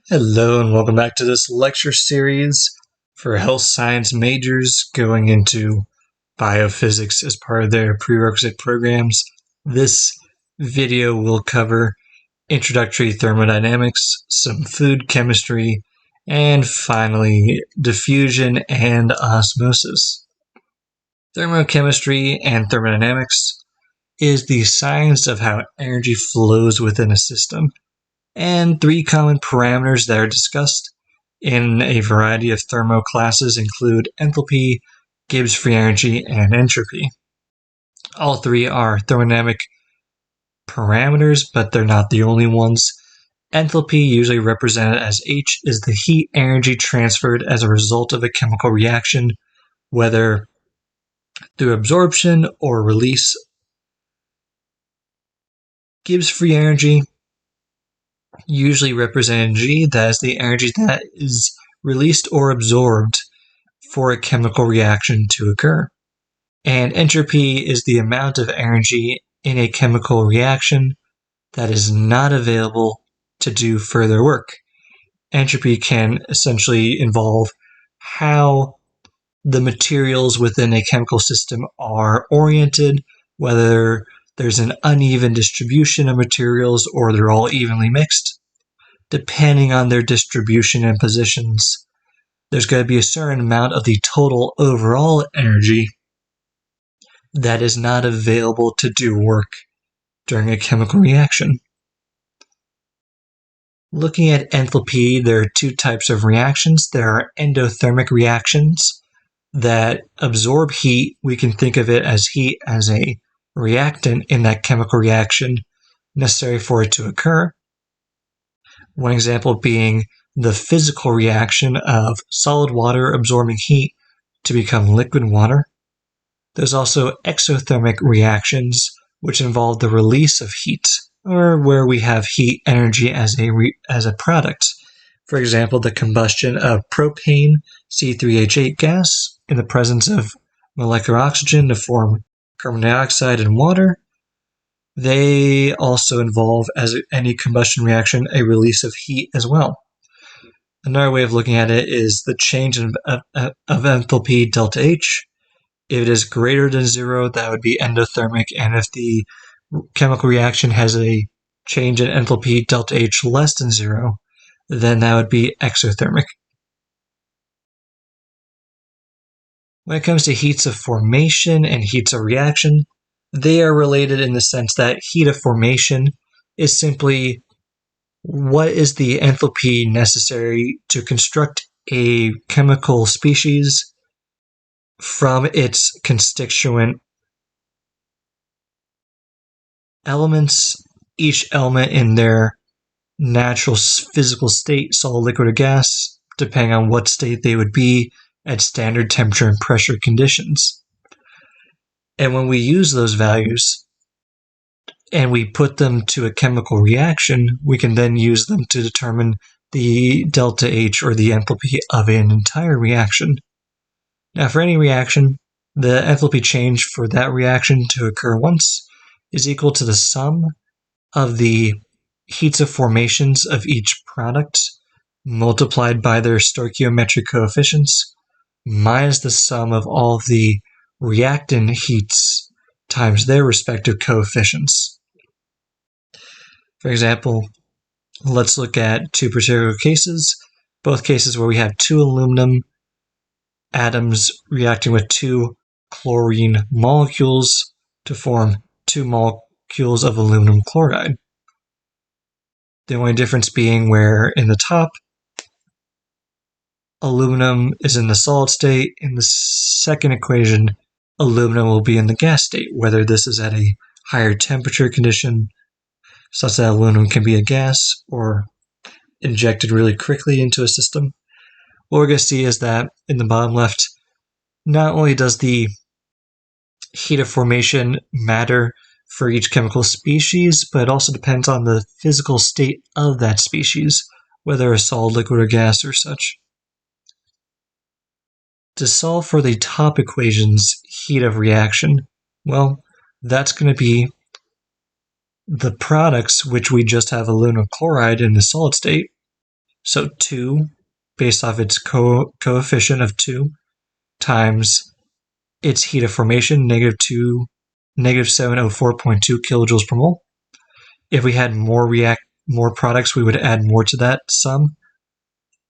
Hello and welcome back to this lecture series for health science majors going into biophysics as part of their prerequisite programs. This video will cover introductory thermodynamics, some food chemistry, and finally diffusion and osmosis. Thermochemistry and thermodynamics is the science of how energy flows within a system. And three common parameters that are discussed in a variety of thermo classes include enthalpy, Gibbs free energy, and entropy. All three are thermodynamic parameters, but they're not the only ones. Enthalpy, usually represented as H, is the heat energy transferred as a result of a chemical reaction, whether through absorption or release. Gibbs free energy, usually represented G, that is the energy that is released or absorbed for a chemical reaction to occur. And entropy is the amount of energy in a chemical reaction that is not available to do further work. Entropy can essentially involve how the materials within a chemical system are oriented, whether there's an uneven distribution of materials or they're all evenly mixed. Depending on their distribution and positions, there's going to be a certain amount of the total overall energy that is not available to do work during a chemical reaction. Looking at enthalpy, there are two types of reactions. There are endothermic reactions that absorb heat. We can think of it as heat as a reactant in that chemical reaction necessary for it to occur. One example being the physical reaction of solid water absorbing heat to become liquid water. There's also exothermic reactions, which involve the release of heat, or where we have heat energy as a product. For example, the combustion of propane, C3H8 gas, in the presence of molecular oxygen to form carbon dioxide and water. They also involve, as any combustion reaction, a release of heat as well. Another way of looking at it is the change of enthalpy delta H. If it is greater than 0, that would be endothermic, and if the chemical reaction has a change in enthalpy delta H less than 0, then that would be exothermic. When it comes to heats of formation and heats of reaction, they are related in the sense that heat of formation is simply what is the enthalpy necessary to construct a chemical species from its constituent elements, each element in their natural physical state, solid, liquid, or gas, depending on what state they would be at standard temperature and pressure conditions. And when we use those values and we put them to a chemical reaction, we can then use them to determine the delta H, or the enthalpy of an entire reaction. Now, for any reaction, the enthalpy change for that reaction to occur once is equal to the sum of the heats of formations of each product multiplied by their stoichiometric coefficients minus the sum of all of the reactant heats times their respective coefficients. For example, let's look at two particular cases, both cases where we have two aluminum atoms reacting with two chlorine molecules to form two molecules of aluminum chloride. The only difference being where in the top, aluminum is in the solid state. In the second equation, aluminum will be in the gas state, whether this is at a higher temperature condition, such that aluminum can be a gas, or injected really quickly into a system. What we're going to see is that in the bottom left, not only does the heat of formation matter for each chemical species, but it also depends on the physical state of that species, whether a solid, liquid, or gas or such. To solve for the top equation's heat of reaction, well, that's going to be the products, which we just have aluminum chloride in the solid state. So 2, based off its coefficient of 2, times its heat of formation, negative 704.2 kilojoules per mole. If we had more products, we would add more to that sum.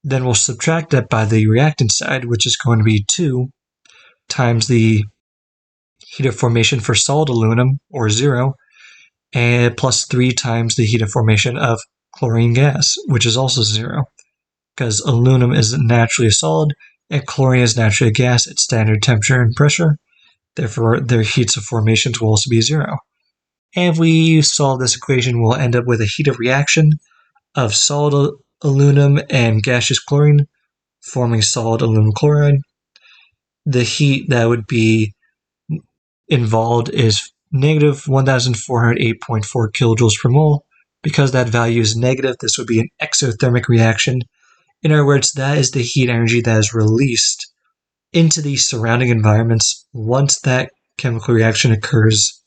Then we'll subtract that by the reactant side, which is going to be 2 times the heat of formation for solid aluminum, or 0, and plus 3 times the heat of formation of chlorine gas, which is also 0, because aluminum is naturally a solid and chlorine is naturally a gas at standard temperature and pressure. Therefore, their heats of formations will also be 0. And if we solve this equation, we'll end up with a heat of reaction of solid aluminum and gaseous chlorine forming solid aluminum chloride. The heat that would be involved is negative 1,408.4 kilojoules per mole. Because that value is negative, this would be an exothermic reaction. In other words, that is the heat energy that is released into the surrounding environments once that chemical reaction occurs.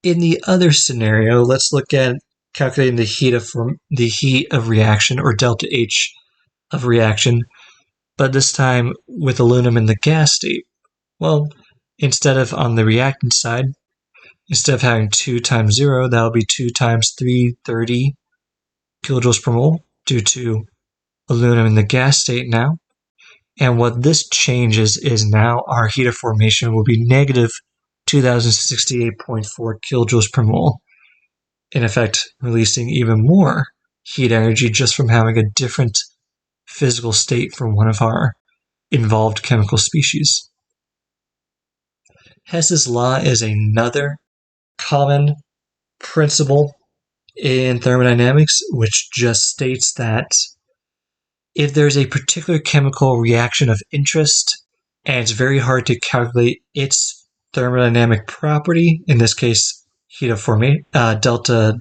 In the other scenario, let's look at calculating the heat of reaction, or delta H of reaction, but this time with aluminum in the gas state. Well, instead of on the reactant side, instead of having 2 times 0, that will be 2 times 330 kilojoules per mole due to aluminum in the gas state now. And what this changes is now our heat of formation will be negative 2,068.4 kilojoules per mole, in effect releasing even more heat energy just from having a different physical state from one of our involved chemical species. Hess's law is another common principle in thermodynamics, which just states that if there's a particular chemical reaction of interest and it's very hard to calculate its thermodynamic property, in this case heat of formation, delta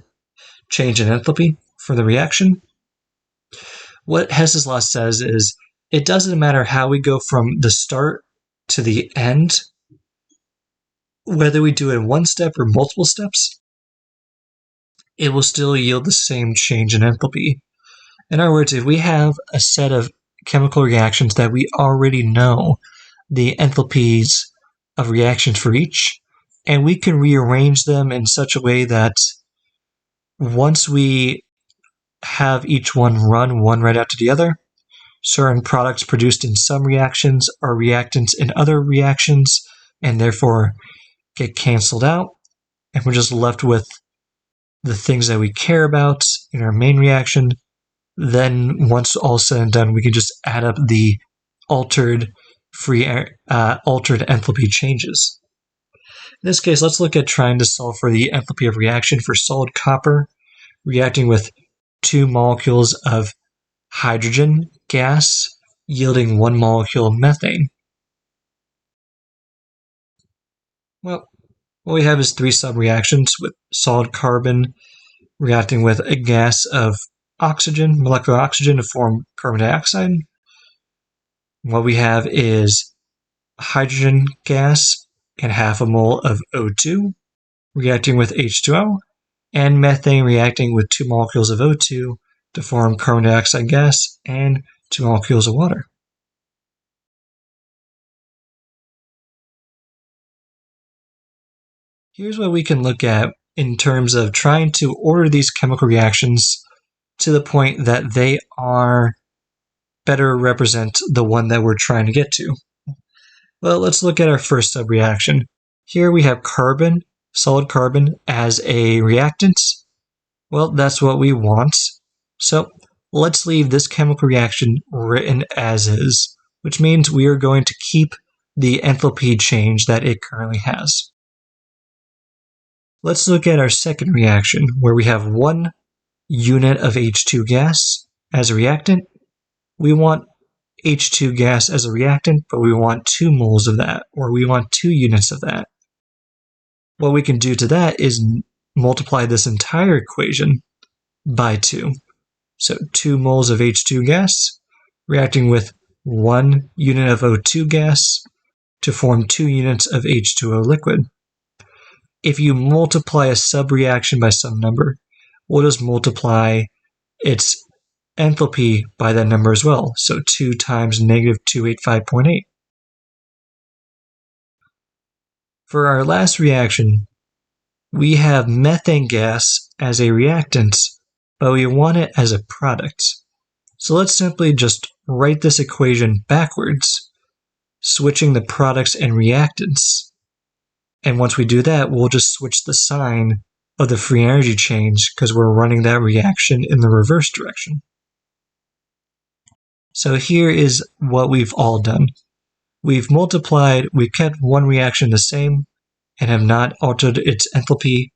change in enthalpy for the reaction, what Hess's law says is it doesn't matter how we go from the start to the end, whether we do it in one step or multiple steps, it will still yield the same change in enthalpy. In other words, if we have a set of chemical reactions that we already know the enthalpies of reactions for each, and we can rearrange them in such a way that once we have each one run one right after the other, certain products produced in some reactions are reactants in other reactions and therefore get canceled out, and we're just left with the things that we care about in our main reaction. Then once all said and done, we can just add up the altered enthalpy changes. In this case, let's look at trying to solve for the enthalpy of reaction for solid copper reacting with 2 molecules of hydrogen gas yielding 1 molecule of methane. Well, what we have is 3 subreactions with solid carbon reacting with a gas of oxygen, molecular oxygen, to form carbon dioxide. What we have is hydrogen gas and half a mole of O2 reacting with H2O, and methane reacting with 2 molecules of O2 to form carbon dioxide gas and 2 molecules of water. Here's what we can look at in terms of trying to order these chemical reactions to the point that they are better represent the one that we're trying to get to. Well, let's look at our first subreaction. Here we have carbon, solid carbon, as a reactant. Well, that's what we want. So let's leave this chemical reaction written as is, which means we are going to keep the enthalpy change that it currently has. Let's look at our second reaction, where we have 1 unit of H2 gas as a reactant. We want H2 gas as a reactant, but we want 2 moles of that, or we want 2 units of that. What we can do to that is multiply this entire equation by 2. So 2 moles of H2 gas reacting with 1 unit of O2 gas to form 2 units of H2O liquid. If you multiply a subreaction by some number, we'll just multiply its enthalpy by that number as well, so 2 times negative 285.8. For our last reaction, we have methane gas as a reactant, but we want it as a product. So let's simply just write this equation backwards, switching the products and reactants. And once we do that, we'll just switch the sign of the free energy change because we're running that reaction in the reverse direction. So here is what we've all done. We've kept one reaction the same and have not altered its enthalpy.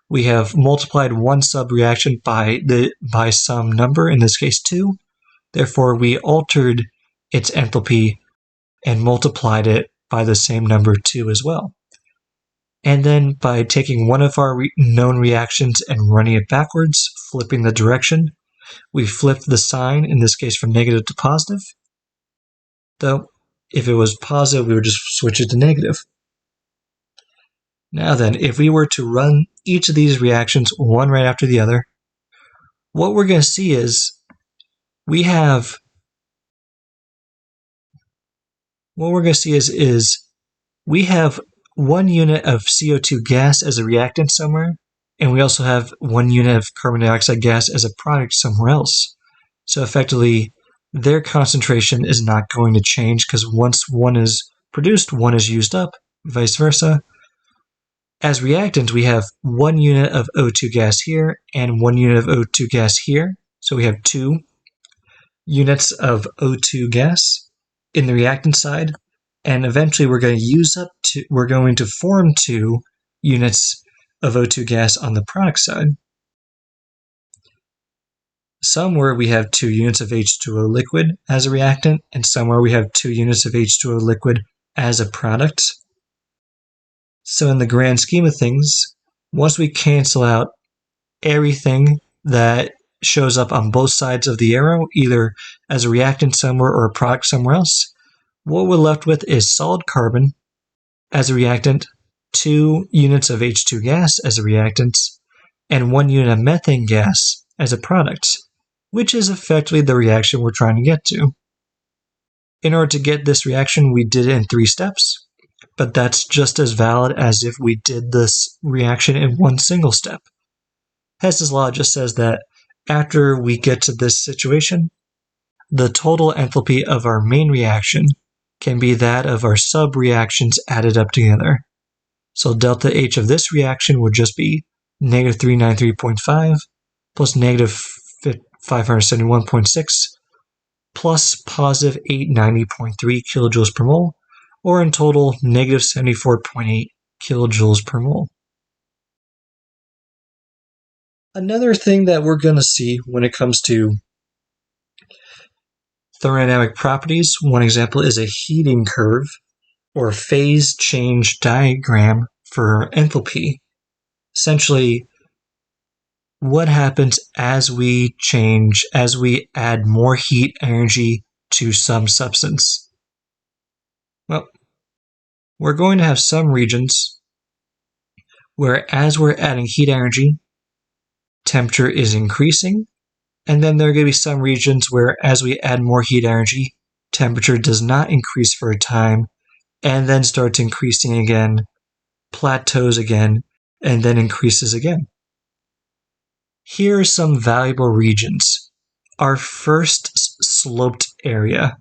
We have multiplied one subreaction by some number, in this case 2. Therefore, we altered its enthalpy and multiplied it by the same number 2 as well. And then by taking one of our known reactions and running it backwards, flipping the direction, we flipped the sign, in this case from negative to positive. Though, if it was positive, we would just switch it to negative. Now then, if we were to run each of these reactions one right after the other, what we're going to see is we have one unit of CO2 gas as a reactant somewhere, and we also have one unit of carbon dioxide gas as a product somewhere else. So effectively, their concentration is not going to change because once one is produced, one is used up, vice versa. As reactants, we have one unit of O2 gas here and one unit of O2 gas here. So we have 2 units of O2 gas in the reactant side, and eventually we're going to form 2 units of O2 gas on the product side. Somewhere we have 2 units of H2O liquid as a reactant, and somewhere we have 2 units of H2O liquid as a product. So in the grand scheme of things, once we cancel out everything that shows up on both sides of the arrow, either as a reactant somewhere or a product somewhere else, what we're left with is solid carbon as a reactant, 2 units of H2 gas as a reactant, and 1 unit of methane gas as a product, which is effectively the reaction we're trying to get to. In order to get this reaction, we did it in 3 steps. But that's just as valid as if we did this reaction in one single step. Hess's law just says that after we get to this situation, the total enthalpy of our main reaction can be that of our sub-reactions added up together. So delta H of this reaction would just be negative 393.5 plus negative 571.6 plus positive 890.3 kilojoules per mole, or in total, negative 74.8 kilojoules per mole. Another thing that we're going to see when it comes to thermodynamic properties, one example is a heating curve or phase change diagram for enthalpy. Essentially, what happens as we add more heat energy to some substance? Well, we're going to have some regions where as we're adding heat energy, temperature is increasing, and then there are going to be some regions where as we add more heat energy, temperature does not increase for a time, and then starts increasing again, plateaus again, and then increases again. Here are some valuable regions. Our first sloped area,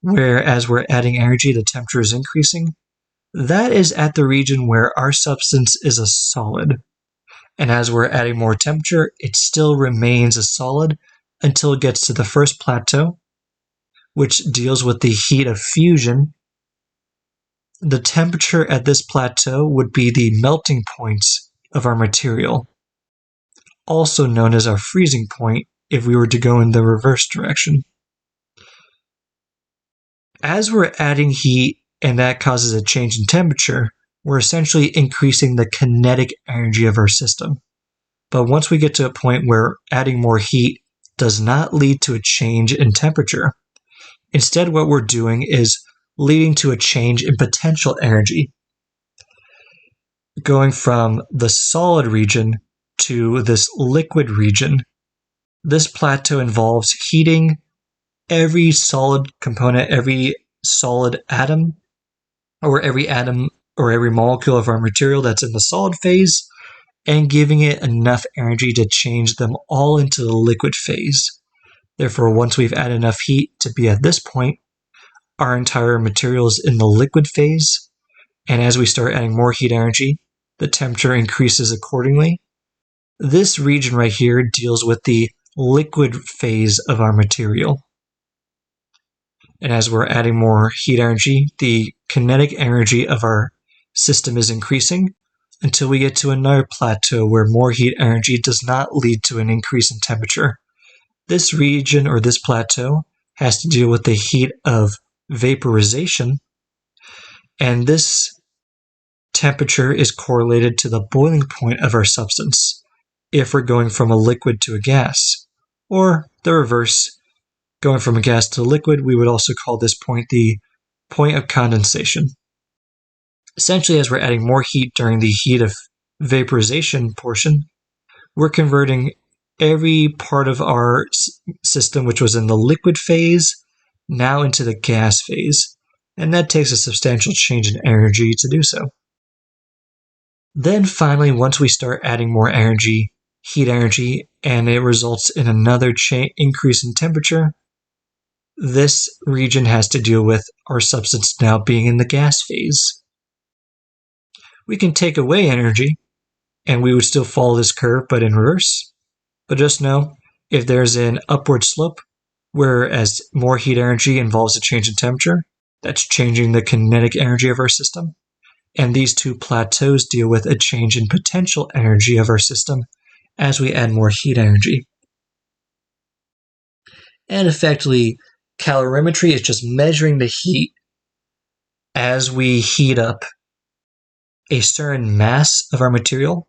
where as we're adding energy, the temperature is increasing, that is at the region where our substance is a solid. And as we're adding more temperature, it still remains a solid until it gets to the first plateau, which deals with the heat of fusion. The temperature at this plateau would be the melting points of our material, also known as our freezing point if we were to go in the reverse direction. As we're adding heat and that causes a change in temperature, we're essentially increasing the kinetic energy of our system. But once we get to a point where adding more heat does not lead to a change in temperature, instead what we're doing is leading to a change in potential energy, going from the solid region to this liquid region. This plateau involves heating every solid component, every solid atom, or every molecule of our material that's in the solid phase, and giving it enough energy to change them all into the liquid phase. Therefore, once we've added enough heat to be at this point, our entire material is in the liquid phase, and as we start adding more heat energy, the temperature increases accordingly. This region right here deals with the liquid phase of our material. And as we're adding more heat energy, the kinetic energy of our system is increasing until we get to another plateau where more heat energy does not lead to an increase in temperature. This region, or this plateau, has to deal with the heat of vaporization, and this temperature is correlated to the boiling point of our substance if we're going from a liquid to a gas, or the reverse, going from a gas to a liquid. We would also call this point the point of condensation. Essentially, as we're adding more heat during the heat of vaporization portion, we're converting every part of our system which was in the liquid phase now into the gas phase, and that takes a substantial change in energy to do so. Then finally, once we start adding more energy, heat energy, and it results in another increase in temperature, this region has to deal with our substance now being in the gas phase. We can take away energy, and we would still follow this curve, but in reverse. But just know, if there's an upward slope, whereas more heat energy involves a change in temperature, that's changing the kinetic energy of our system. And these two plateaus deal with a change in potential energy of our system as we add more heat energy. And effectively, calorimetry is just measuring the heat as we heat up a certain mass of our material,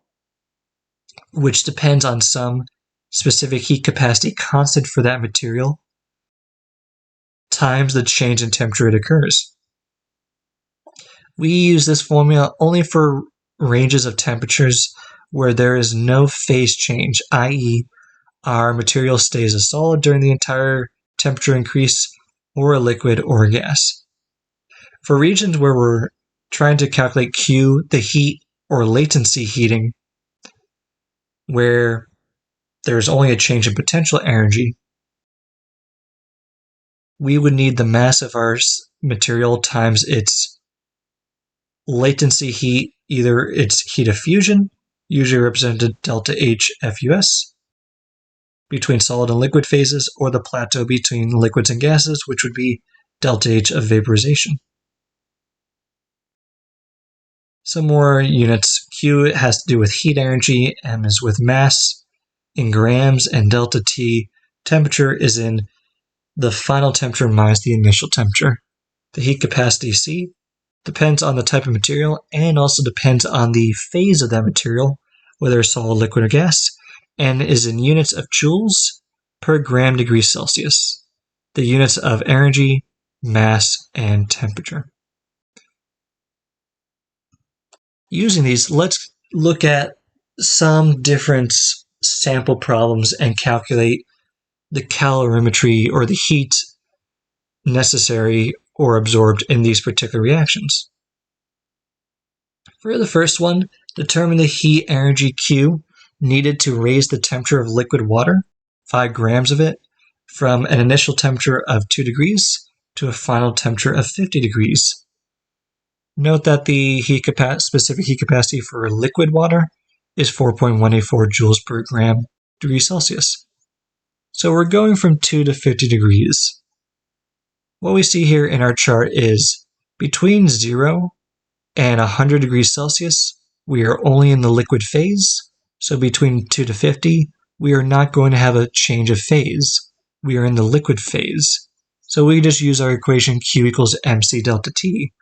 which depends on some specific heat capacity constant for that material, times the change in temperature it occurs. We use this formula only for ranges of temperatures where there is no phase change, i.e., our material stays a solid during the entire temperature increase, or a liquid or a gas. For regions where we're trying to calculate Q, the heat or latency heating, where there's only a change in potential energy, we would need the mass of our material times its latency heat, either its heat of fusion, usually represented delta H FUS, between solid and liquid phases, or the plateau between liquids and gases, which would be delta H of vaporization. Some more units. Q has to do with heat energy, M is with mass in grams, and delta T, temperature, is in the final temperature minus the initial temperature. The heat capacity, C, depends on the type of material and also depends on the phase of that material, whether it's solid, liquid, or gas, and is in units of joules per gram degree Celsius. The units of energy, mass, and temperature. Using these, let's look at some different sample problems and calculate the calorimetry, or the heat necessary or absorbed in these particular reactions. For the first one, determine the heat energy Q needed to raise the temperature of liquid water, 5 grams of it, from an initial temperature of 2 degrees to a final temperature of 50 degrees. Note that the specific heat capacity for liquid water is 4.184 joules per gram degree Celsius. So we're going from 2 to 50 degrees. What we see here in our chart is between 0 and 100 degrees Celsius, we are only in the liquid phase. So between 2 to 50, we are not going to have a change of phase. We are in the liquid phase. So we just use our equation Q equals mc delta T,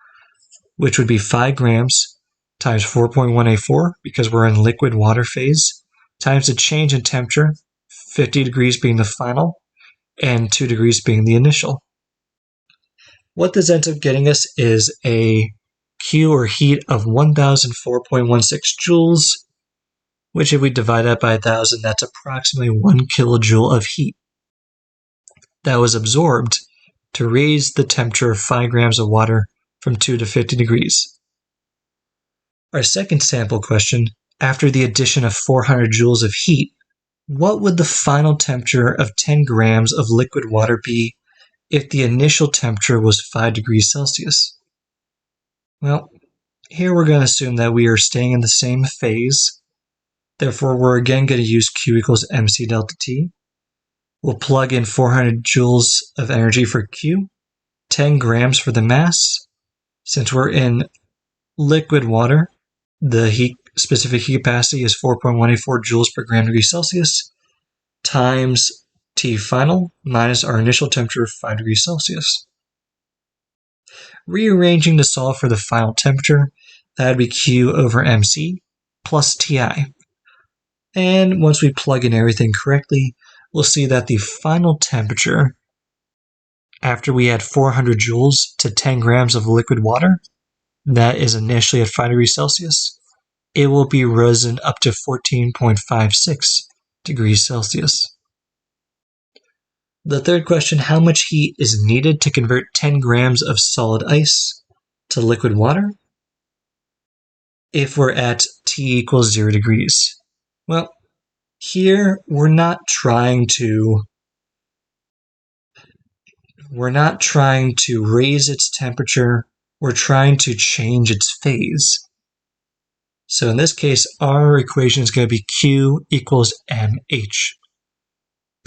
which would be 5 grams times 4.184, because we're in liquid water phase, times the change in temperature, 50 degrees being the final, and 2 degrees being the initial. What this ends up getting us is a Q, or heat, of 1004.16 joules, which if we divide that by 1,000, that's approximately 1 kilojoule of heat that was absorbed to raise the temperature of 5 grams of water from 2 to 50 degrees. Our second sample question, after the addition of 400 joules of heat, what would the final temperature of 10 grams of liquid water be if the initial temperature was 5 degrees Celsius? Well, here we're going to assume that we are staying in the same phase. Therefore, we're again going to use Q equals mc delta T. We'll plug in 400 joules of energy for Q, 10 grams for the mass. Since we're in liquid water, the specific heat capacity is 4.184 joules per gram degree Celsius times T final minus our initial temperature of 5 degrees Celsius. Rearranging to solve for the final temperature, that would be Q over mc plus Ti. And once we plug in everything correctly, we'll see that the final temperature, after we add 400 joules to 10 grams of liquid water, that is initially at 5 degrees Celsius, it will be risen up to 14.56 degrees Celsius. The third question, how much heat is needed to convert 10 grams of solid ice to liquid water if we're at T equals 0 degrees? Well, here we're not trying to raise its temperature, we're trying to change its phase. So in this case, our equation is going to be Q equals mH.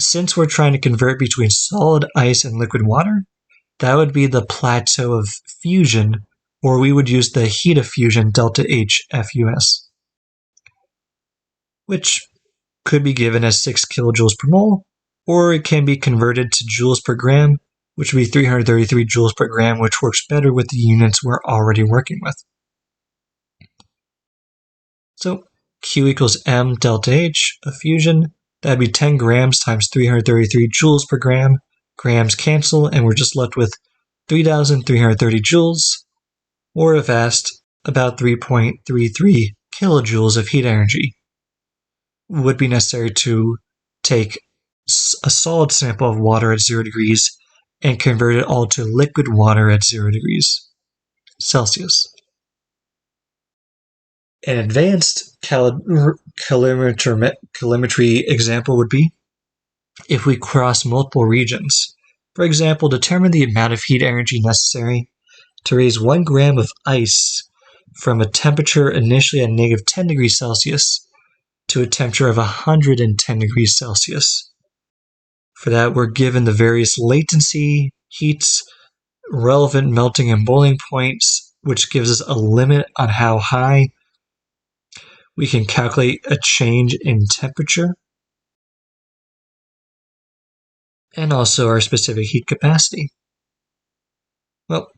Since we're trying to convert between solid ice and liquid water, that would be the plateau of fusion, or we would use the heat of fusion delta H FUS, which could be given as 6 kilojoules per mole, or it can be converted to joules per gram, which would be 333 joules per gram, which works better with the units we're already working with. So Q equals m delta H of fusion. That'd be 10 grams times 333 joules per gram. Grams cancel, and we're just left with 3,330 joules, or if asked, about 3.33 kilojoules of heat energy would be necessary to take a solid sample of water at 0 degrees and convert it all to liquid water at 0 degrees Celsius. An advanced calorimetry example would be if we cross multiple regions. For example, determine the amount of heat energy necessary to raise 1 gram of ice from a temperature initially at negative 10 degrees Celsius to a temperature of 110 degrees Celsius. For that, we're given the various latency, heats, relevant melting and boiling points, which gives us a limit on how high we can calculate a change in temperature, and also our specific heat capacity. Well,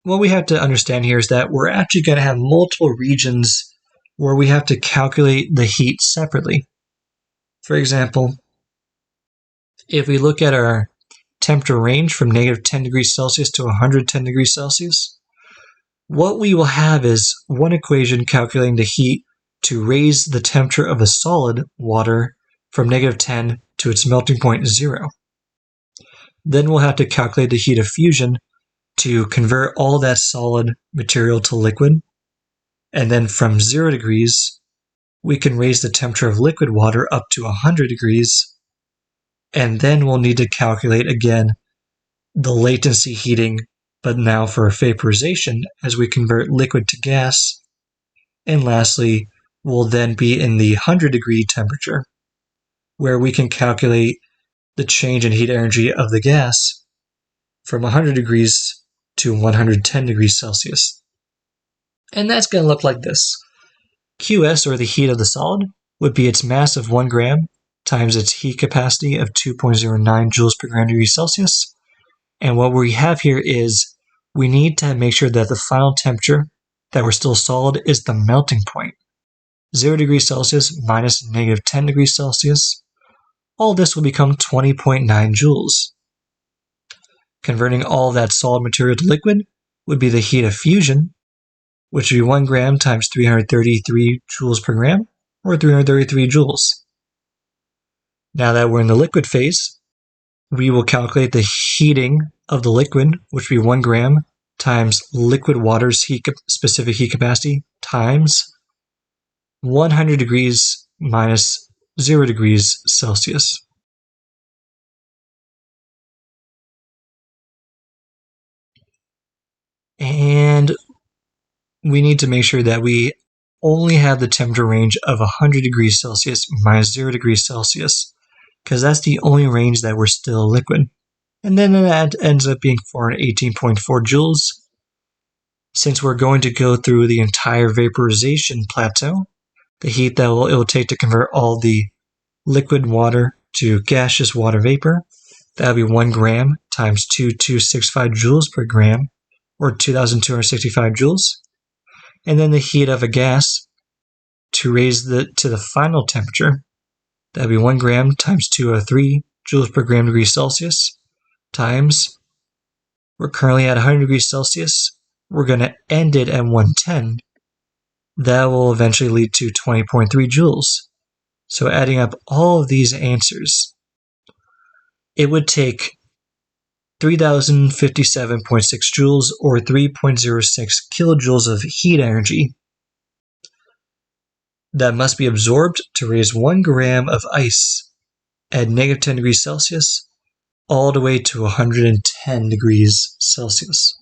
what we have to understand here is that we're actually going to have multiple regions where we have to calculate the heat separately. For example, if we look at our temperature range from negative 10 degrees Celsius to 110 degrees Celsius, what we will have is one equation calculating the heat to raise the temperature of a solid water from negative 10 to its melting point 0. Then we'll have to calculate the heat of fusion to convert all that solid material to liquid. And then from 0 degrees, we can raise the temperature of liquid water up to 100 degrees. And then we'll need to calculate again the latency heating, but now for vaporization as we convert liquid to gas. And lastly, we'll then be in the 100-degree temperature, where we can calculate the change in heat energy of the gas from 100 degrees to 110 degrees Celsius. And that's going to look like this. QS, or the heat of the solid, would be its mass of 1 gram times its heat capacity of 2.09 joules per gram degree Celsius. And what we have here is we need to make sure that the final temperature that we're still solid is the melting point. 0 degrees Celsius minus negative 10 degrees Celsius. All this will become 20.9 joules. Converting all that solid material to liquid would be the heat of fusion, which would be 1 gram times 333 joules per gram, or 333 joules. Now that we're in the liquid phase, we will calculate the heating of the liquid, which would be 1 gram times liquid water's specific heat capacity times 100 degrees minus 0 degrees Celsius. And we need to make sure that we only have the temperature range of 100 degrees Celsius minus 0 degrees Celsius, because that's the only range that we're still liquid. And then that ends up being 418.4 joules. Since we're going to go through the entire vaporization plateau, the heat that it will take to convert all the liquid water to gaseous water vapor, that would be 1 gram times 2265 joules per gram, or 2,265 joules. And then the heat of a gas to raise it to the final temperature, that would be 1 gram times 203 joules per gram degree Celsius, times, we're currently at 100 degrees Celsius, we're going to end it at 110. That will eventually lead to 20.3 joules. So adding up all of these answers, it would take 3,057.6 joules, or 3.06 kilojoules of heat energy that must be absorbed to raise 1 gram of ice at negative 10 degrees Celsius all the way to 110 degrees Celsius.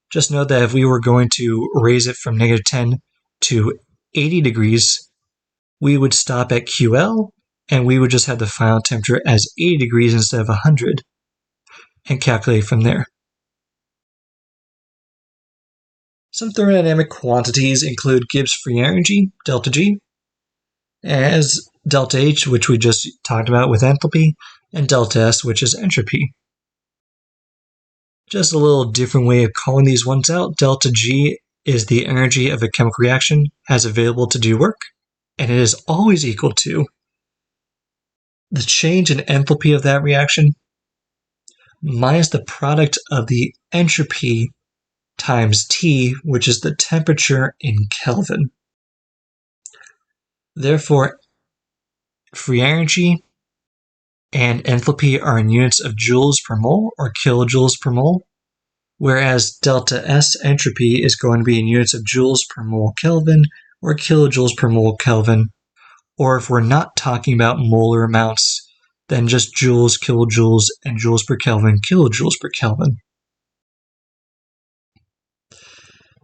Just note that if we were going to raise it from negative 10 to 80 degrees, we would stop at QL and we would just have the final temperature as 80 degrees instead of 100 and calculate from there. Some thermodynamic quantities include Gibbs free energy, delta G, as delta H, which we just talked about with enthalpy, and delta S, which is entropy. Just a little different way of calling these ones out. Delta G is the energy of a chemical reaction as available to do work, and it is always equal to the change in enthalpy of that reaction minus the product of the entropy times T, which is the temperature in Kelvin. Therefore, free energy and enthalpy are in units of joules per mole or kilojoules per mole, whereas delta S entropy is going to be in units of joules per mole Kelvin or kilojoules per mole Kelvin, or if we're not talking about molar amounts, then just joules, kilojoules, and joules per Kelvin, kilojoules per Kelvin.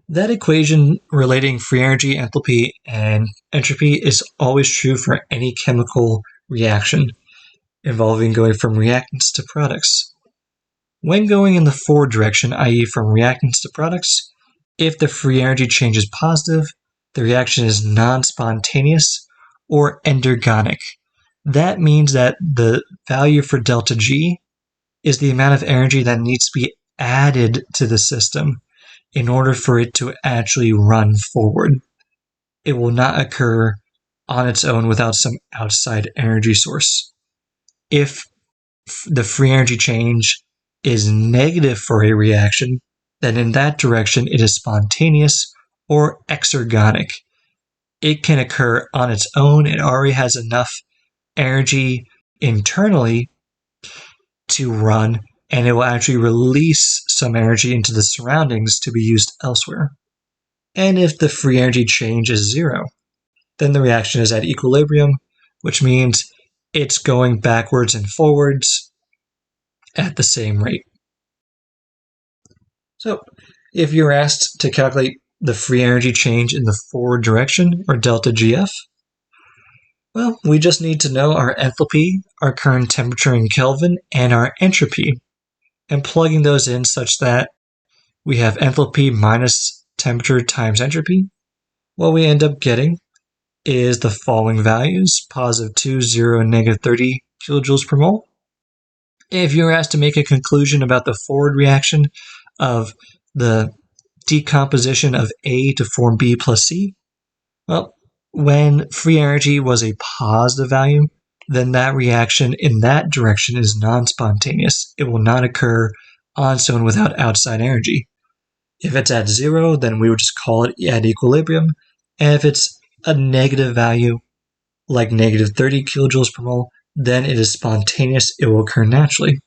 That equation relating free energy, enthalpy, and entropy is always true for any chemical reaction involving going from reactants to products. When going in the forward direction, i.e. from reactants to products, if the free energy change is positive, the reaction is non-spontaneous or endergonic. That means that the value for delta G is the amount of energy that needs to be added to the system in order for it to actually run forward. It will not occur on its own without some outside energy source. If the free energy change is negative for a reaction, then in that direction it is spontaneous or exergonic. It can occur on its own. It already has enough energy internally to run, and it will actually release some energy into the surroundings to be used elsewhere. And if the free energy change is 0, then the reaction is at equilibrium, which means it's going backwards and forwards at the same rate. So, if you're asked to calculate the free energy change in the forward direction, or delta GF, well, we just need to know our enthalpy, our current temperature in Kelvin, and our entropy, and plugging those in such that we have enthalpy minus temperature times entropy. What we end up getting is the following values: positive 2, 0, and negative 30 kilojoules per mole. If you're asked to make a conclusion about the forward reaction of the decomposition of A to form B plus C, well, when free energy was a positive value, then that reaction in that direction is non-spontaneous. It will not occur on its own without outside energy. If it's at 0, then we would just call it at equilibrium. And if it's a negative value, like negative 30 kilojoules per mole, then it is spontaneous, it will occur naturally.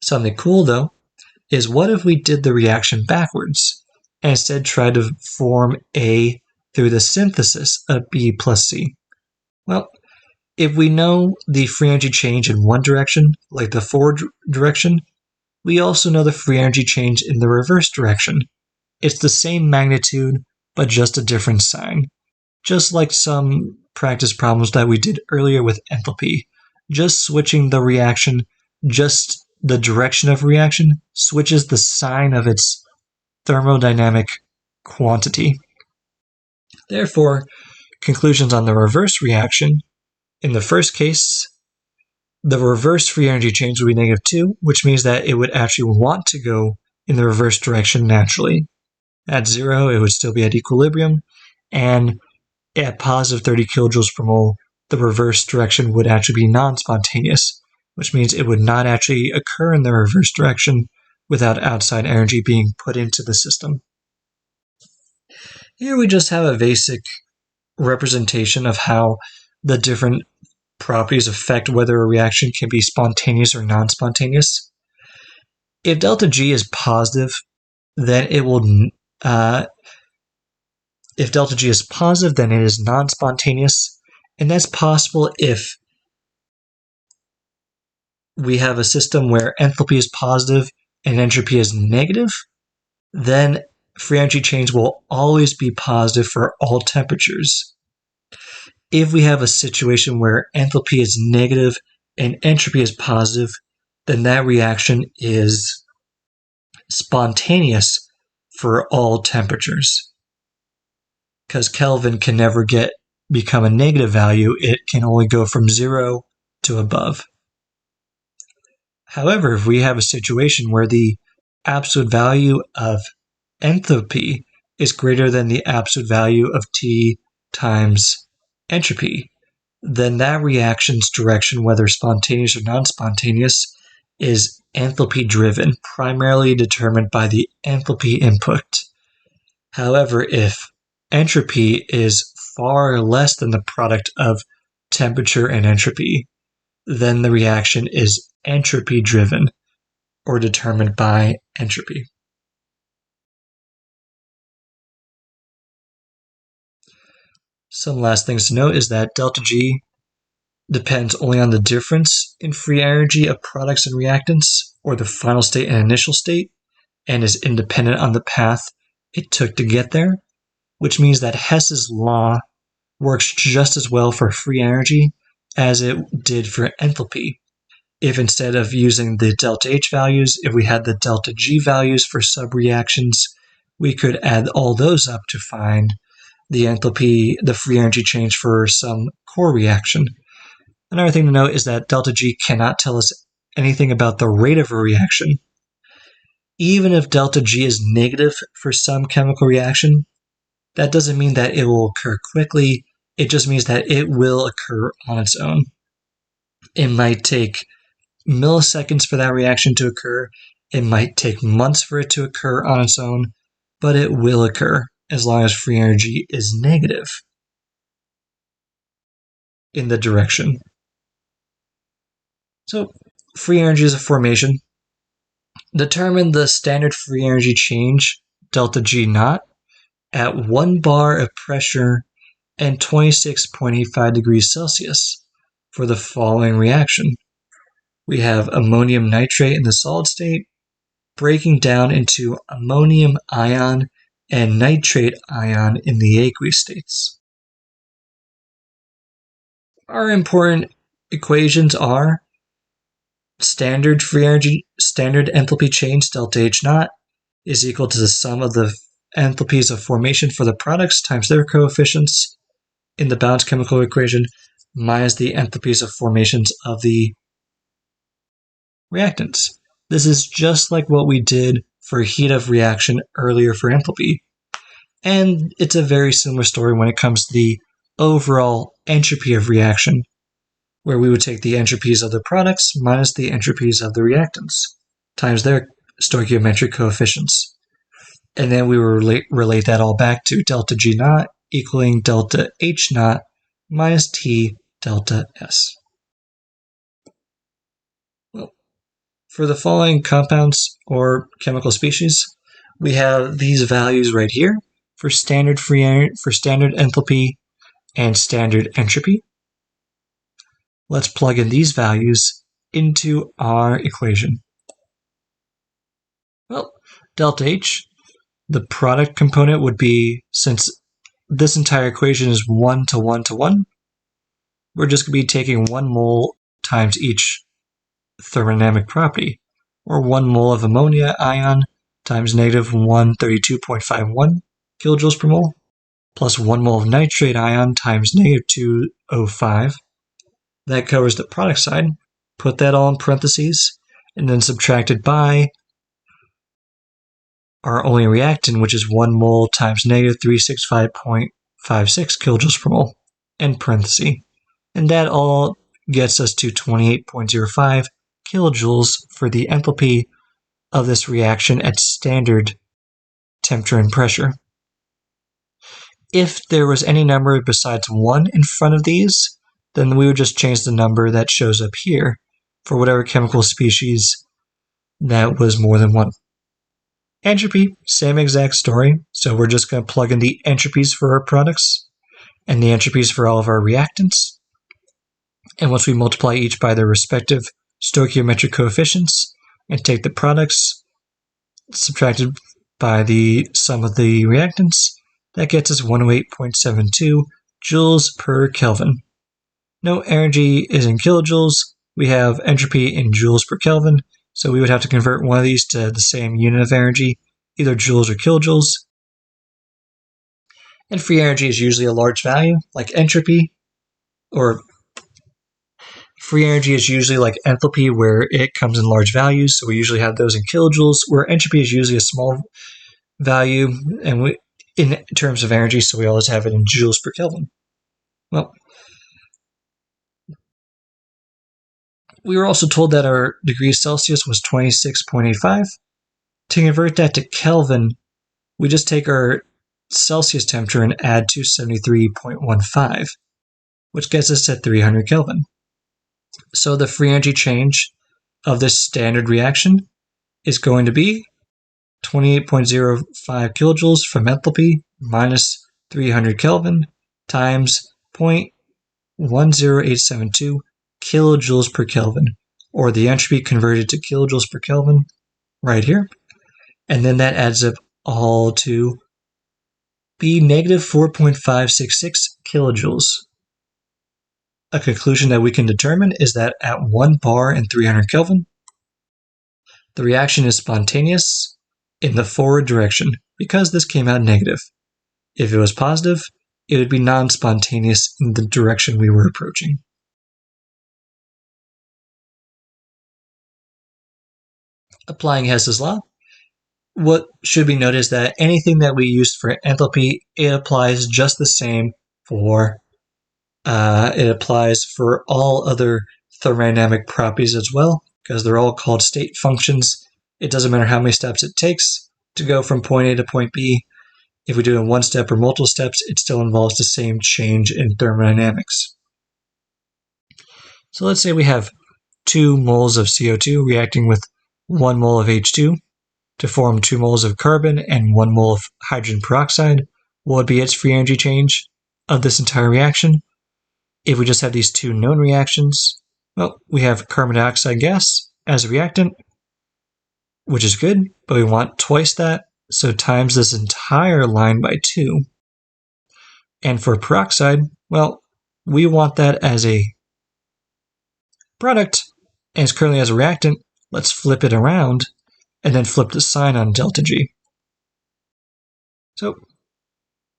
Something cool though is what if we did the reaction backwards and instead tried to form A through the synthesis of B plus C? Well, if we know the free energy change in one direction, like the forward direction, we also know the free energy change in the reverse direction. It's the same magnitude, but just a different sign. Just like some practice problems that we did earlier with enthalpy. Just switching the reaction, just the direction of reaction, switches the sign of its thermodynamic quantity. Therefore, conclusions on the reverse reaction. In the first case, the reverse free energy change would be negative 2, which means that it would actually want to go in the reverse direction naturally. At 0, it would still be at equilibrium, and at positive 30 kilojoules per mole, the reverse direction would actually be non-spontaneous, which means it would not actually occur in the reverse direction without outside energy being put into the system. Here we just have a basic representation of how the different properties affect whether a reaction can be spontaneous or non-spontaneous. If delta G is positive, then it will if delta G is positive, then it is non-spontaneous, and that's possible if we have a system where enthalpy is positive and entropy is negative, then free energy change will always be positive for all temperatures. If we have a situation where enthalpy is negative and entropy is positive, then that reaction is spontaneous for all temperatures. Because Kelvin can never become a negative value, it can only go from 0 to above. However, if we have a situation where the absolute value of enthalpy is greater than the absolute value of T times entropy, then that reaction's direction, whether spontaneous or non-spontaneous, is enthalpy driven, primarily determined by the enthalpy input. However, if entropy is far less than the product of temperature and entropy, then the reaction is entropy driven, or determined by entropy. Some last things to note is that delta G depends only on the difference in free energy of products and reactants, or the final state and initial state, and is independent on the path it took to get there, which means that Hess's law works just as well for free energy as it did for enthalpy. If instead of using the delta H values, if we had the delta G values for subreactions, we could add all those up to find the enthalpy, the free energy change for some core reaction. Another thing to note is that delta G cannot tell us anything about the rate of a reaction. Even if delta G is negative for some chemical reaction, that doesn't mean that it will occur quickly. It just means that it will occur on its own. It might take milliseconds for that reaction to occur. It might take months for it to occur on its own, but it will occur as long as free energy is negative in the direction. So, free energy is a formation. Determine the standard free energy change, delta G naught, at 1 bar of pressure and 26.85 degrees Celsius for the following reaction. We have ammonium nitrate in the solid state breaking down into ammonium ion and nitrate ion in the aqueous states. Our important equations are standard enthalpy change, delta H naught, is equal to the sum of the enthalpies of formation for the products times their coefficients in the balanced chemical equation minus the enthalpies of formations of the reactants. This is just like what we did for heat of reaction earlier for enthalpy. And it's a very similar story when it comes to the overall entropy of reaction, where we would take the entropies of the products minus the entropies of the reactants times their stoichiometric coefficients. And then we will relate that all back to delta G naught equaling delta H naught minus T delta S. Well, for the following compounds or chemical species, we have these values right here for standard enthalpy and standard entropy. Let's plug in these values into our equation. Well, delta H, the product component would be, since this entire equation is 1 to 1 to 1, we're just going to be taking 1 mole times each thermodynamic property, or 1 mole of ammonia ion times negative 132.51 kilojoules per mole, plus 1 mole of nitrate ion times negative 205. That covers the product side. Put that all in parentheses, and then subtracted by our only reactant, which is 1 mole times negative 365.56 kilojoules per mole, in parentheses. And that all gets us to 28.05 kilojoules for the enthalpy of this reaction at standard temperature and pressure. If there was any number besides 1 in front of these, then we would just change the number that shows up here for whatever chemical species that was more than 1. Entropy, same exact story. So we're just going to plug in the entropies for our products and the entropies for all of our reactants. And once we multiply each by their respective stoichiometric coefficients and take the products subtracted by the sum of the reactants, that gets us 108.72 joules per Kelvin. No energy is in kilojoules. We have entropy in joules per Kelvin, so we would have to convert one of these to the same unit of energy, either joules or kilojoules. And free energy is usually a large value, like entropy, or free energy is usually like enthalpy, where it comes in large values, so we usually have those in kilojoules, where entropy is usually a small value, and in terms of energy, so we always have it in joules per Kelvin. Well, we were also told that our degrees Celsius was 26.85. To convert that to Kelvin, we just take our Celsius temperature and add 273.15, which gets us at 300 Kelvin. So the free energy change of this standard reaction is going to be 28.05 kilojoules from enthalpy minus 300 Kelvin times 0.10872 kilojoules per Kelvin, or the entropy converted to kilojoules per Kelvin right here. And then that adds up all to be negative 4.566 kilojoules. A conclusion that we can determine is that at 1 bar and 300 Kelvin, the reaction is spontaneous in the forward direction because this came out negative. If it was positive, it would be non-spontaneous in the direction we were approaching. Applying Hess's law, what should be noted is that anything that we used for enthalpy, it applies just the same for it applies for all other thermodynamic properties as well, because they're all called state functions. It doesn't matter how many steps it takes to go from point A to point B. If we do it in one step or multiple steps, it still involves the same change in thermodynamics. So let's say we have 2 moles of CO2 reacting with 1 mole of H2 to form 2 moles of carbon and 1 mole of hydrogen peroxide. What would be its free energy change of this entire reaction? If we just have these 2 known reactions, well, we have carbon dioxide gas as a reactant, which is good, but we want twice that, so times this entire line by 2. And for peroxide, well, we want that as a product, and it's currently as a reactant. Let's flip it around, and then flip the sign on delta G. So,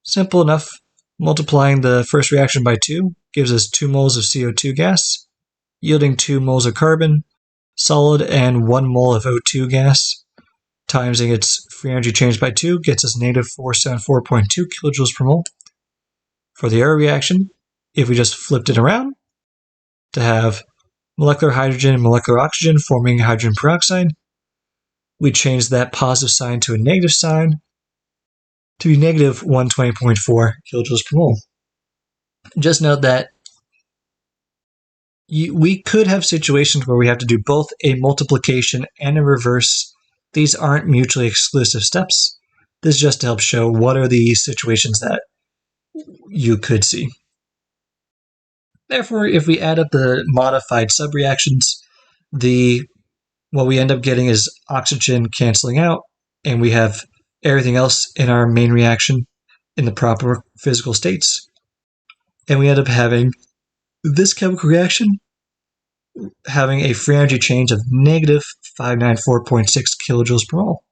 simple enough. Multiplying the first reaction by 2 gives us 2 moles of CO2 gas, yielding 2 moles of carbon, solid, and 1 mole of O2 gas. Timesing its free energy change by 2 gets us negative 474.2 kilojoules per mole. For the other reaction, if we just flipped it around to have molecular hydrogen and molecular oxygen forming hydrogen peroxide, we change that positive sign to a negative sign, to be negative 120.4 kilojoules per mole. Just note that we could have situations where we have to do both a multiplication and a reverse. These aren't mutually exclusive steps. This is just to help show what are the situations that you could see. Therefore, if we add up the modified subreactions, what we end up getting is oxygen canceling out, and we have everything else in our main reaction in the proper physical states. And we end up having this chemical reaction having a free energy change of negative 594.6 kilojoules per mole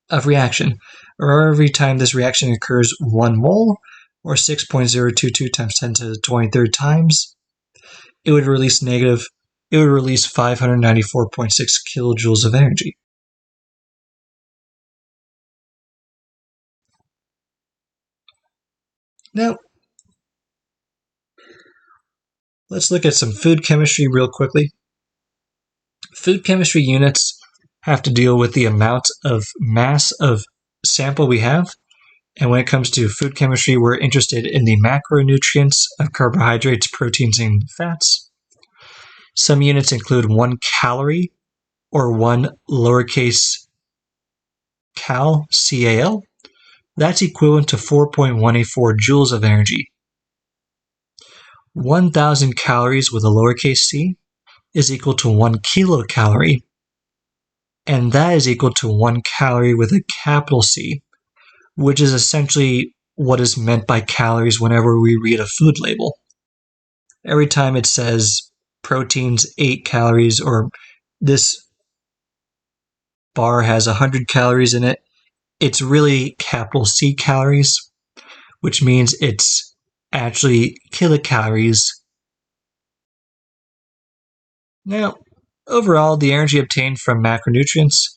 of reaction, or every time this reaction occurs 1 mole, or 6.022 times 10 to the 23rd times, it would release 594.6 kilojoules of energy. Now, let's look at some food chemistry real quickly. Food chemistry units have to deal with the amount of mass of sample we have. And when it comes to food chemistry, we're interested in the macronutrients of carbohydrates, proteins, and fats. Some units include 1 calorie or 1 lowercase cal, CAL. That's equivalent to 4.184 joules of energy. 1,000 calories with a lowercase c is equal to 1 kilocalorie, and that is equal to 1 calorie with a capital C, which is essentially what is meant by calories whenever we read a food label. Every time it says proteins 8 calories, or this bar has 100 calories in it, it's really capital C calories, which means it's actually kilocalories. Now, overall, the energy obtained from macronutrients,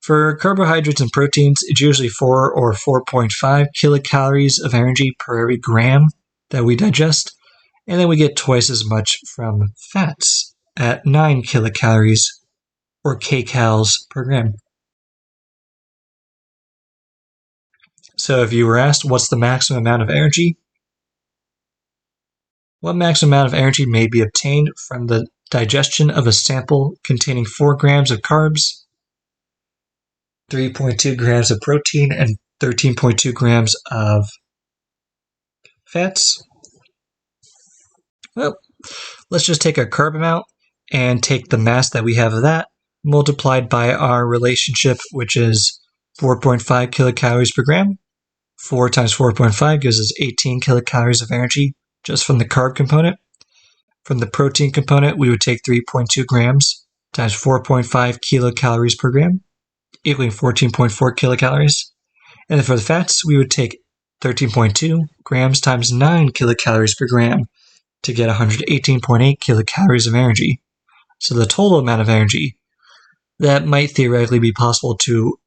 for carbohydrates and proteins, it's usually 4 or 4.5 kilocalories of energy per every gram that we digest, and then we get twice as much from fats at 9 kilocalories or kcals per gram. So if you were asked what's the maximum amount of energy, what maximum amount of energy may be obtained from the digestion of a sample containing 4 grams of carbs, 3.2 grams of protein, and 13.2 grams of fats? Well, let's just take our carb amount and take the mass that we have of that multiplied by our relationship, which is 4.5 kilocalories per gram. 4 times 4.5 gives us 18 kilocalories of energy just from the carb component. From the protein component, we would take 3.2 grams times 4.5 kilocalories per gram, equaling 14.4 kilocalories. And then for the fats, we would take 13.2 grams times 9 kilocalories per gram to get 118.8 kilocalories of energy. So the total amount of energy that might theoretically be possible to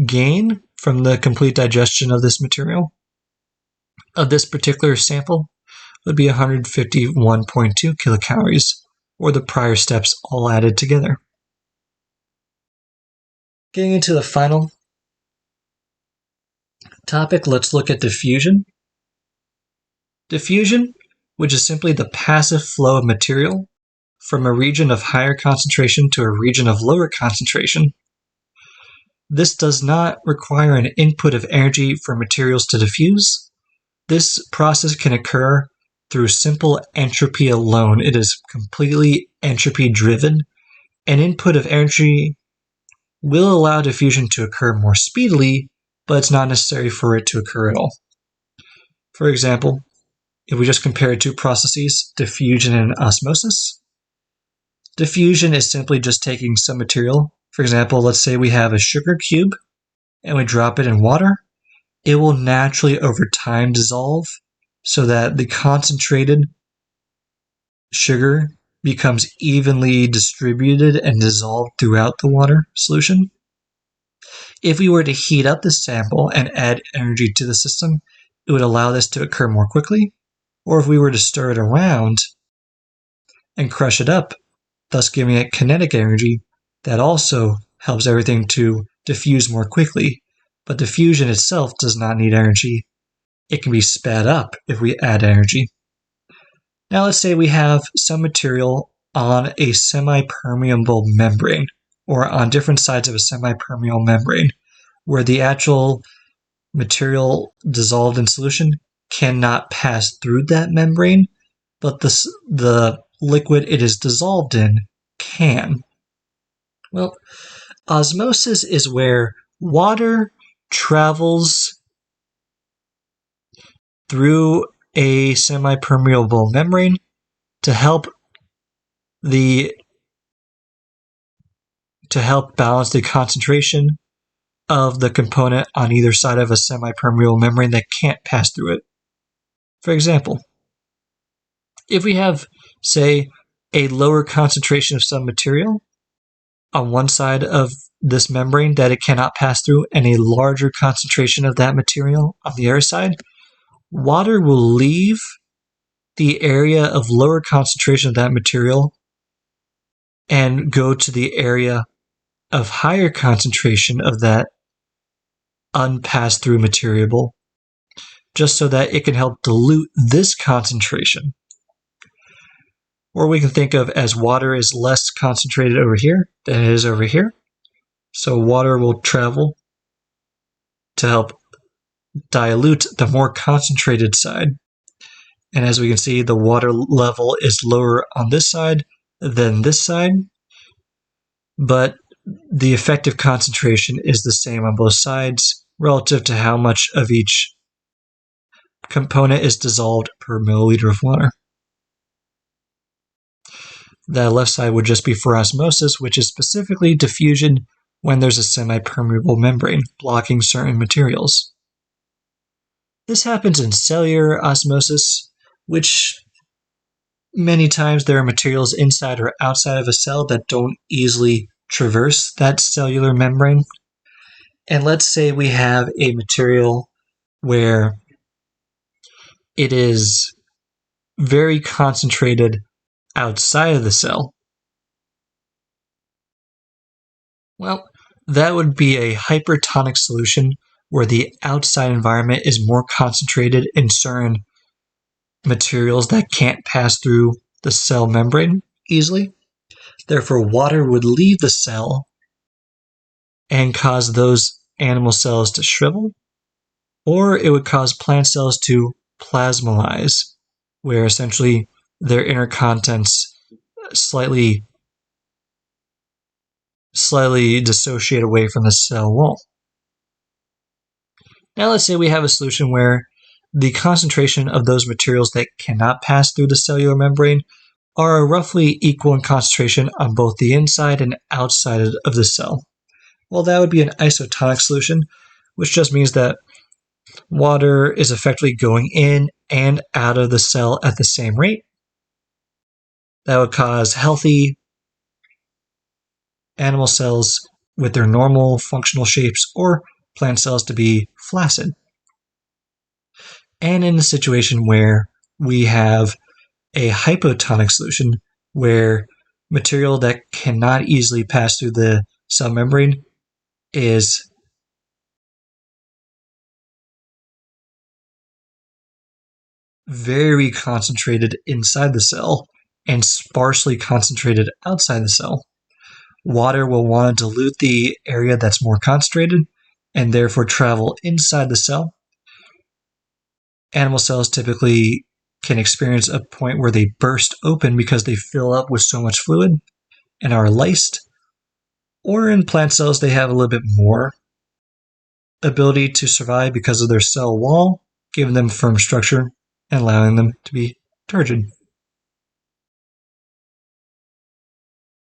gain from the complete digestion of this material, of this particular sample, would be 151.2 kilocalories, or the prior steps all added together. Getting into the final topic, let's look at diffusion. Diffusion, which is simply the passive flow of material from a region of higher concentration to a region of lower concentration. This does not require an input of energy for materials to diffuse. This process can occur through simple entropy alone. It is completely entropy driven. An input of energy will allow diffusion to occur more speedily, but it's not necessary for it to occur at all. For example, if we just compare 2 processes, diffusion and osmosis, diffusion is simply just taking some material. For example, let's say we have a sugar cube and we drop it in water. It will naturally over time dissolve so that the concentrated sugar becomes evenly distributed and dissolved throughout the water solution. If we were to heat up the sample and add energy to the system, it would allow this to occur more quickly. Or if we were to stir it around and crush it up, thus giving it kinetic energy, that also helps everything to diffuse more quickly. but diffusion itself does not need energy. It can be sped up if we add energy. Now let's say we have some material on a semi-permeable membrane, or on different sides of a semi-permeable membrane, where the actual material dissolved in solution cannot pass through that membrane, but the liquid it is dissolved in can. Well, osmosis is where water travels through a semi-permeable membrane to help balance the concentration of the component on either side of a semi-permeable membrane that can't pass through it. For example, if we have, say, a lower concentration of some material on one side of this membrane that it cannot pass through, and a larger concentration of that material on the other side, water will leave the area of lower concentration of that material and go to the area of higher concentration of that unpassed through material, just so that it can help dilute this concentration. Or we can think of as water is less concentrated over here than it is over here. So water will travel to help dilute the more concentrated side. And as we can see, the water level is lower on this side than this side, but the effective concentration is the same on both sides relative to how much of each component is dissolved per milliliter of water. The left side would just be for osmosis, which is specifically diffusion when there's a semi-permeable membrane blocking certain materials. This happens in cellular osmosis, which many times there are materials inside or outside of a cell that don't easily traverse that cellular membrane. And let's say we have a material where it is very concentrated outside of the cell. Well, that would be a hypertonic solution where the outside environment is more concentrated in certain materials that can't pass through the cell membrane easily. Therefore, water would leave the cell and cause those animal cells to shrivel, or it would cause plant cells to plasmolyze, where essentially their inner contents slightly dissociate away from the cell wall. Now let's say we have a solution where the concentration of those materials that cannot pass through the cellular membrane are roughly equal in concentration on both the inside and outside of the cell. Well, that would be an isotonic solution, which just means that water is effectively going in and out of the cell at the same rate. That would cause healthy animal cells with their normal functional shapes or plant cells to be flaccid. And in a situation where we have a hypotonic solution where material that cannot easily pass through the cell membrane is very concentrated inside the cell and sparsely concentrated outside the cell, water will want to dilute the area that's more concentrated and therefore travel inside the cell. Animal cells typically can experience a point where they burst open because they fill up with so much fluid and are lysed. Or in plant cells, they have a little bit more ability to survive because of their cell wall, giving them firm structure and allowing them to be turgid.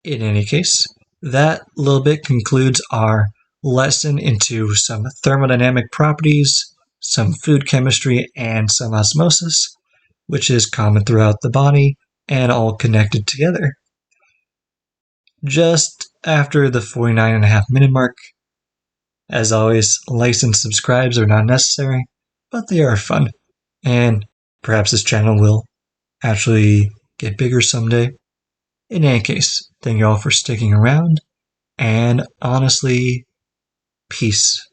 In any case, that little bit concludes our lesson into some thermodynamic properties, some food chemistry, and some osmosis, which is common throughout the body and all connected together. Just after the 49.5-minute mark, as always, likes and subscribes are not necessary, but they are fun, and perhaps this channel will actually get bigger someday. In any case, thank you all for sticking around, and honestly, peace.